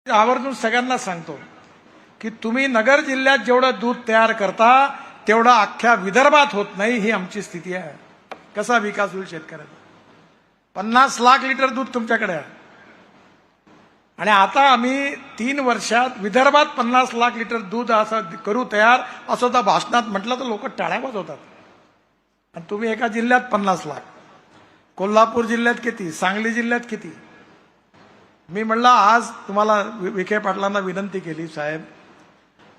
आवर्जून सगळ्यांना सांगतो की तुम्ही नगर जिल्ह्यात जेवढं दूध तयार करता तेवढं अख्ख्या विदर्भात होत नाही, ही आमची स्थिती आहे. कसा विकास होईल शेतकऱ्याचा? 50 लाख लिटर दूध तुमच्याकडे आहे आणि आता आम्ही 3 वर्षात विदर्भात 50 लाख लिटर दूध असं करू तयार, असं तर भाषणात म्हटलं तर लोक टाळ्या वाजवतात. आणि तुम्ही एका जिल्ह्यात 50 लाख, कोल्हापूर जिल्ह्यात किती, सांगली जिल्ह्यात किती? मी म्हणलं आज तुम्हाला विखे पाटलांना विनंती केली, साहेब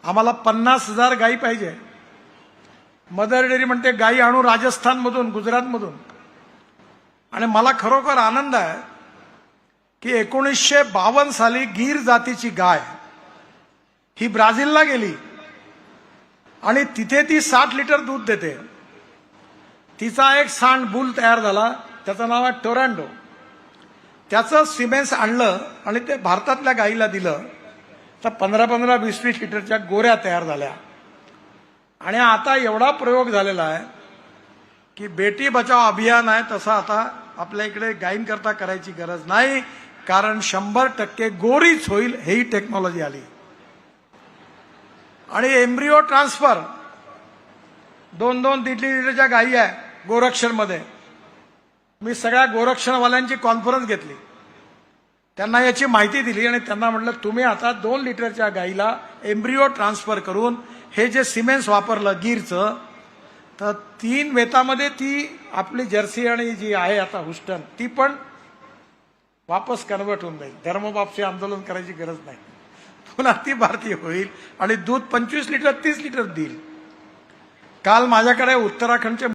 आम्हाला 50,000 गायी पाहिजे. मदर डेअरी म्हणते गायी आणू राजस्थानमधून, गुजरातमधून. आणि मला खरोखर आनंद आहे की 1952 साली गीर जातीची गाय ही ब्राझीलला गेली आणि तिथे ती 60 लिटर दूध देते. तिचा एक सांड बुल तयार झाला, त्याचं नाव आहे टोरॅन्डो. त्याचं सिमेंस आणलं आणि ते भारतातल्या गाईला दिलं तर 15-15, 20-20 लिटरच्या गोऱ्या तयार झाल्या. आणि आता एवढा प्रयोग झालेला आहे की बेटी बचाव अभियान आहे तसं आता आपल्या इकडे गायींकरता करायची गरज नाही, कारण 100% गोरीच होईल, ही टेक्नॉलॉजी आली. आणि एम्ब्रिओ ट्रान्सफर 2-2, 3 लिटरच्या गायी आहे गोरक्षणमध्ये. मी सगळ्या गोरक्षणवाल्यांची कॉन्फरन्स घेतली, त्यांना याची माहिती दिली आणि त्यांना म्हटलं तुम्ही आता 2 लिटरच्या गाईला एम्ब्रिओ ट्रान्सफर करून हे जे सिमेंट्स वापरलं गीरचं, तर 3 वेतामध्ये ती आपली जर्सी आणि जी आहे आता हुस्टन ती पण वापस कन्वर्ट होऊन जाईल. धर्मबापचे आंदोलन करायची गरज नाही, पुन्हा ती भारतीय होईल आणि दूध 25 लिटर 30 लिटर देईल. काल माझ्याकडे उत्तराखंडचे